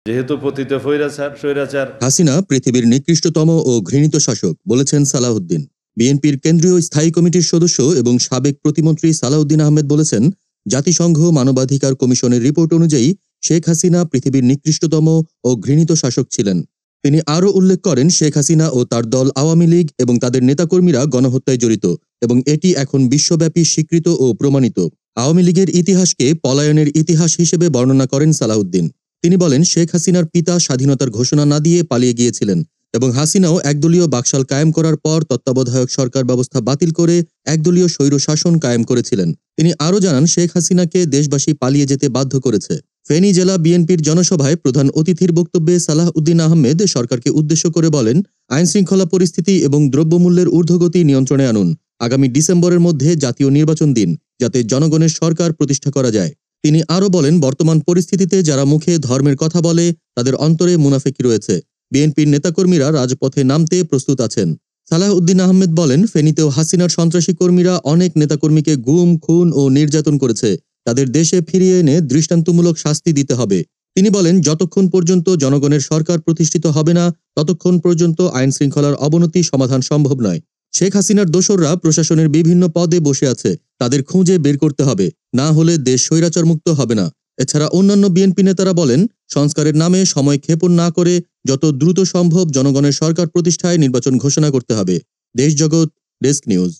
যেহেতু পতিত স্বৈরাচার হাসিনা পৃথিবীর নিকৃষ্টতম ও ঘৃণিত শাসক বলেছেন সালাউদ্দিন। বিএনপির কেন্দ্রীয় স্থায়ী কমিটির সদস্য এবং সাবেক প্রতিমন্ত্রী সালাউদ্দিন আহমেদ বলেছেন, জাতিসংঘ মানবাধিকার কমিশনের রিপোর্ট অনুযায়ী শেখ হাসিনা পৃথিবীর নিকৃষ্টতম ও ঘৃণিত শাসক ছিলেন। তিনি আরও উল্লেখ করেন, শেখ হাসিনা ও তার দল আওয়ামী লীগ এবং তাদের নেতাকর্মীরা গণহত্যায় জড়িত এবং এটি এখন বিশ্বব্যাপী স্বীকৃত ও প্রমাণিত। আওয়ামী লীগের ইতিহাসকে পলায়নের ইতিহাস হিসেবে বর্ণনা করেন সালাউদ্দিন। তিনি বলেন, শেখ হাসিনার পিতা স্বাধীনতার ঘোষণা না দিয়ে পালিয়ে গিয়েছিলেন এবং হাসিনাও একদলীয় বাকশাল কায়েম করার পর তত্ত্বাবধায়ক সরকার ব্যবস্থা বাতিল করে একদলীয় স্বৈর শাসন কায়েম করেছিলেন। তিনি আরও জানান, শেখ হাসিনাকে দেশবাসী পালিয়ে যেতে বাধ্য করেছে। ফেনী জেলা বিএনপির জনসভায় প্রধান অতিথির বক্তব্যে সালাউদ্দিন আহমেদ সরকারকে উদ্দেশ্য করে বলেন, আইনশৃঙ্খলা পরিস্থিতি এবং দ্রব্যমূল্যের ঊর্ধ্বগতি নিয়ন্ত্রণে আনুন। আগামী ডিসেম্বরের মধ্যে জাতীয় নির্বাচন দিন, যাতে জনগণের সরকার প্রতিষ্ঠা করা যায়। তিনি আরও বলেন, বর্তমান পরিস্থিতিতে যারা মুখে ধর্মের কথা বলে তাদের অন্তরে মুনাফিকি রয়েছে। বিএনপির নেতাকর্মীরা রাজপথে নামতে প্রস্তুত আছেন। সালাউদ্দিন আহমেদ বলেন, ফেনীতেও হাসিনার সন্ত্রাসী কর্মীরা অনেক নেতাকর্মীকে গুম, খুন ও নির্যাতন করেছে। তাদের দেশে ফিরিয়ে এনে দৃষ্টান্তমূলক শাস্তি দিতে হবে। তিনি বলেন, যতক্ষণ পর্যন্ত জনগণের সরকার প্রতিষ্ঠিত হবে না, ততক্ষণ পর্যন্ত আইন শৃঙ্খলার অবনতি সমাধান সম্ভব নয়। শেখ হাসিনার দোসররা প্রশাসনের বিভিন্ন পদে বসে আছে, তাদের খুঁজে বের করতে হবে, না হলে দেশ স্বৈরাচার মুক্ত হবে না। এছাড়া অন্যান্য বিএনপি নেতারা বলেন, সংস্কারের নামে সময় ক্ষেপণ না করে যত দ্রুত সম্ভব জনগণের সরকার প্রতিষ্ঠায় নির্বাচন ঘোষণা করতে হবে। দেশ জগৎ, ডেস্ক নিউজ।